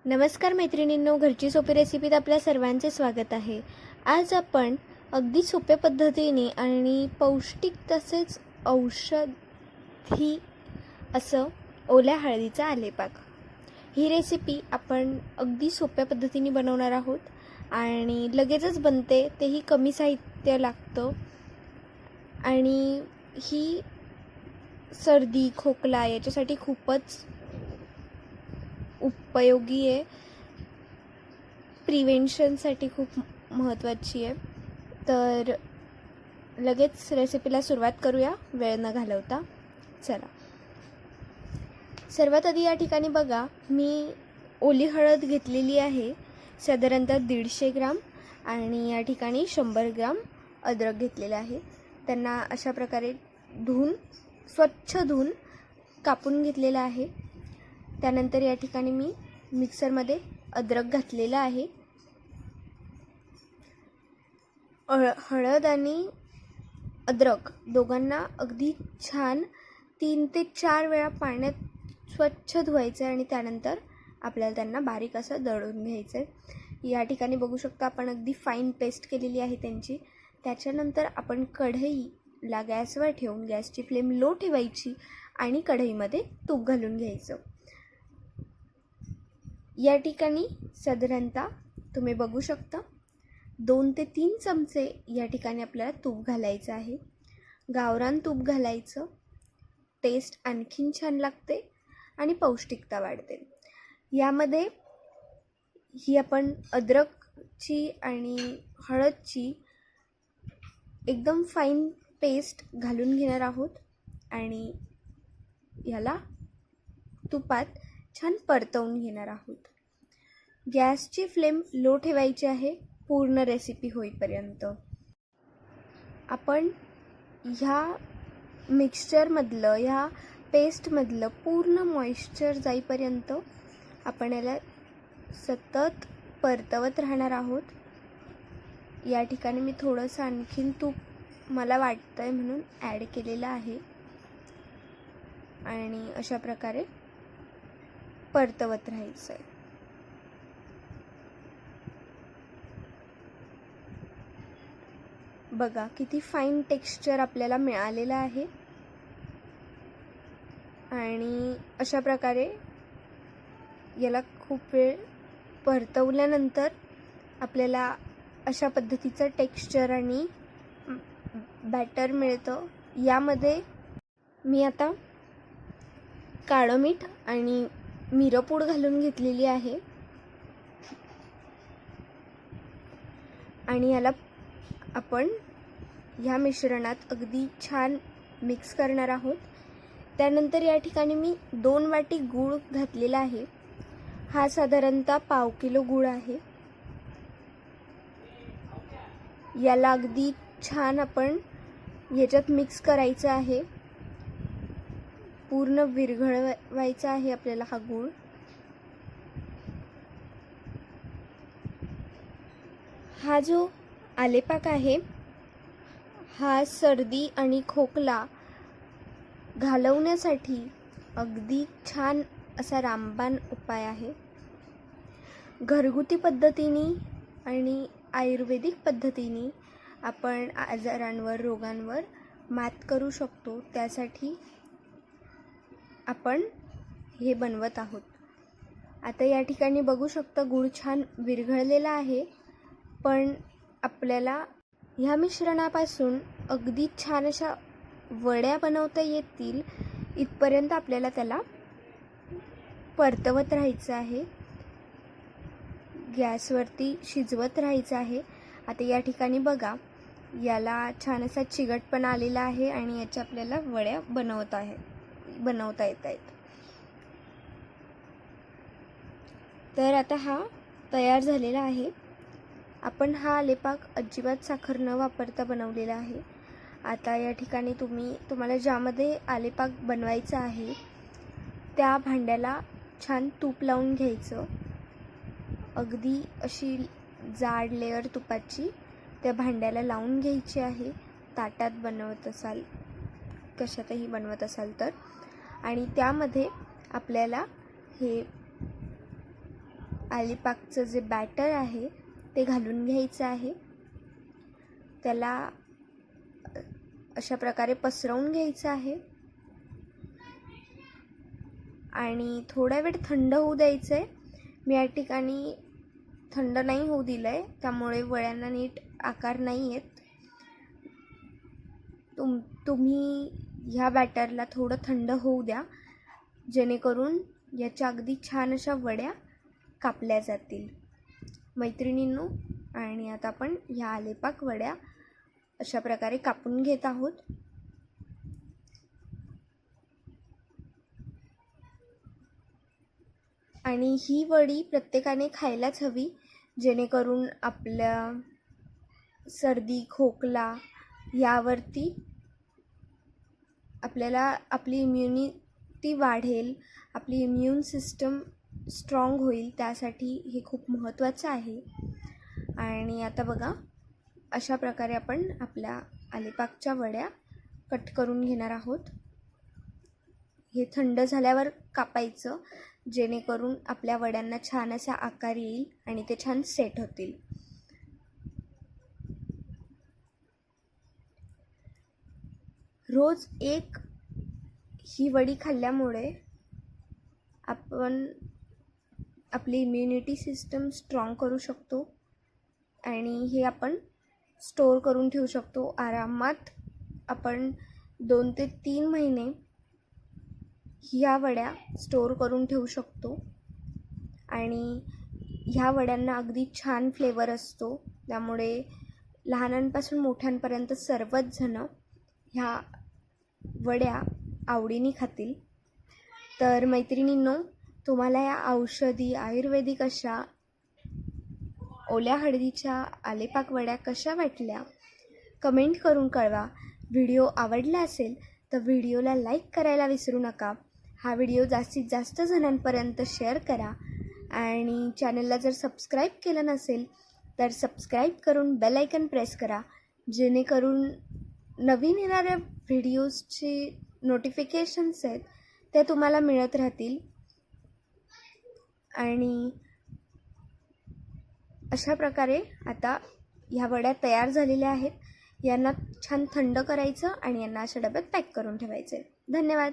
नमस्कार मैत्रिणींनो, घरची सोपी रेसिपीत आपल्या सर्वांचे स्वागत आहे। आज आपण अगदी सोप्या पद्धतीने आणि पौष्टिक तसेच औषधी असं ओल्या हळदीचा आलेपाक ही रेसिपी आपण अगदी सोप्या पद्धतीने बनवणार आहोत आणि लगेचच बनते, तेही कमी साहित्य लागतं आणि ही सर्दी खोकला याच्यासाठी खूपच उपयोगी आहे, प्रिव्हेंशनसाठी खूप महत्त्वाची आहे। तर लगेच रेसिपीला सुरुवात करूया वेळ न घालवता। चला, सर्वात आधी या ठिकाणी बघा, मी ओली हळद घेतलेली आहे साधारणतः 150 ग्राम आणि या ठिकाणी 100 ग्राम अद्रक घेतलेला आहे। त्यांना अशा प्रकारे स्वच्छ धुवून कापून घेतलेला आहे। त्यानंतर या ठिकाणी मी मिक्सरमध्ये अद्रक घातलेला आहे। हळद आणि अद्रक दोघांना अगदी छान 3 ते 4 वेळा पाण्यात स्वच्छ धुवायचं आणि त्यानंतर आपल्याला त्यांना बारीक असं दळून घ्यायचं आहे। या ठिकाणी बघू शकता आपण अगदी फाईन पेस्ट केलेली आहे त्यांची। त्याच्यानंतर आपण कढईला गॅसवर ठेवून गॅसची फ्लेम लो ठेवायची आणि कढईमध्ये तूप घालून घ्यायचं। या ठिकाणी साधारणतः तुम्ही बघू शकता 2 ते 3 चमचे या ठिकाणी आपल्याला तूप घालायचं आहे। गावरान तूप घालायचं, टेस्ट आणखीन छान लागते आणि पौष्टिकता वाढते। यामध्ये ही आपण अद्रकची आणि हळदची एकदम फाईन पेस्ट घालून घेणार आहोत आणि याला तुपात छान परतवून घेणार आहोत। गॅसची फ्लेम लो ठेवायची आहे पूर्ण रेसिपी होईपर्यंत। आपण ह्या मिक्सचरमधलं, ह्या पेस्टमधलं पूर्ण मॉइश्चर जाईपर्यंत आपण याला सतत परतवत राहणार आहोत। या ठिकाणी मी थोडंसं आणखीन तूप मला वाटतंय म्हणून ॲड केलेलं आहे आणि अशा प्रकारे परतवत राहायचं आहे। बघा किती फाईन टेक्स्चर आपल्याला मिळालेलं आहे आणि अशा प्रकारे याला खूप वेळ परतवल्यानंतर आपल्याला अशा पद्धतीचं टेक्स्चर आणि बॅटर मिळतं। यामध्ये मी आता काळं मीठ आणि मिरपूड घालून घेतलेली आहे आणि याला आपण ह्या मिश्रणात अगदी छान मिक्स करणार आहोत। त्यानंतर या ठिकाणी मी 2 वाटी गूळ घातलेला आहे। हा साधारणतः पाव किलो गूळ आहे। याला अगदी छान आपण याच्यात मिक्स करायचं आहे, पूर्ण विरघळवायचा आहे आपल्याला हा गूळ। हा जो आलेपाक आहे हा सर्दी आणि खोकला घालवण्यासाठी अगदी छान असा रामबाण उपाय आहे। घरगुती पद्धतीने आणि आयुर्वेदिक पद्धतीने आपण आजारांवर, रोगांवर मात करू शकतो। त्यासाठी आपण हे बनवत आहोत। आता या ठिकाणी बघू शकता गूळ छान विरघळलेला आहे, पण आपल्याला ह्या मिश्रणापासून अगदी छान अशा वड्या बनवता येतील इथपर्यंत आपल्याला त्याला परतवत राहायचं आहे, गॅसवरती शिजवत राहायचं आहे। आता या ठिकाणी बघा, याला छान असा चिकटपणा आलेला आहे आणि याच्या आपल्याला वड्या बनवता येत आहेत। तर आता हा तयार झालेला आहे। आपण हा आलेपाक अजिबात साखर न वापरता बनवलेला आहे। आता या ठिकाणी तुम्हाला ज्यामध्ये आलेपाक बनवायचा आहे त्या भांड्याला छान तूप लावून घ्यायचं। अगदी अशी जाड लेअर तुपाची त्या भांड्याला लावून घ्यायची आहे। ताटात बनवत असाल, कशातही बनवत असाल तर, आणि त्यामध्ये आपल्याला हे आलीपाकचं जे बॅटर आहे ते घालून घ्यायचं आहे. त्याला अशा प्रकारे पसरवून घ्यायचं आहे आणि थोडा वेळ थंड होऊ द्यायचं आहे. मी या ठिकाणी थंड नाही होऊ दिलं आहे, त्यामुळे वड्यांना नीट आकार नाही येत. तुम्ही ह्या बॅटरला थोडं थंड होऊ द्या, जेणेकरून याच्या अगदी छान अशा वड्या कापल्या जातील मैत्रिणींनो. आणि आता आपण ह्या आलेपाक वड्या अशा प्रकारे कापून घेत आहोत. आणि ही वडी प्रत्येकाने खायलाच हवी, जेणेकरून आपल्या सर्दी खोकला यावरती आपल्याला आपली इम्युनिटी वाढेल, आपली इम्यून सिस्टम स्ट्रॉंग होईल. त्यासाठी हे खूप महत्त्वाचं आहे. आणि आता बघा, अशा प्रकारे आपण आपल्या आलेपाकच्या वड्या कट करून घेणार आहोत. हे थंड झाल्यावर कापायचं, जेणेकरून आपल्या वड्यांना छान असा आकार येईल आणि ते छान सेट होतील. रोज एक ही वडी खाल्ल्यामुळे आपण आपली इम्युनिटी सिस्टम स्ट्रॉंग करू शकतो आणि हे आपण स्टोअर करून ठेवू शकतो. आरामात आपण 2 ते 3 महिने ह्या वड्या स्टोअर करून ठेवू शकतो. आणि ह्या वड्यांना अगदी छान फ्लेवर असतो, त्यामुळे लहानांपासून मोठ्यांपर्यंत सर्वच जण ह्या वड्या आवडीने खातील. तर मैत्रिणींनो, तुम्हाला या औषधी आयुर्वेदिक अशा ओल्या हळदीच्या आलेपाक वड्या कशा वाटल्या कमेंट करून कळवा. व्हिडिओ आवडला असेल तर व्हिडिओला लाईक करायला विसरू नका. हा व्हिडिओ जास्तीत जास्त जणांपर्यंत शेअर करा आणि चॅनलला जर सबस्क्राईब केलं नसेल तर सबस्क्राईब करून बेल आयकन प्रेस करा, जेणेकरून नवीन येणाऱ्या व्हिडिओजची नोटिफिकेशन्स आहेत ते तुम्हाला मिळत राहतील. आणि अशा प्रकारे आता ह्या वड्या तयार झालेल्या आहेत. यांना छान थंड करायचं आणि यांना अशा डब्यात पॅक करून ठेवायचे. धन्यवाद.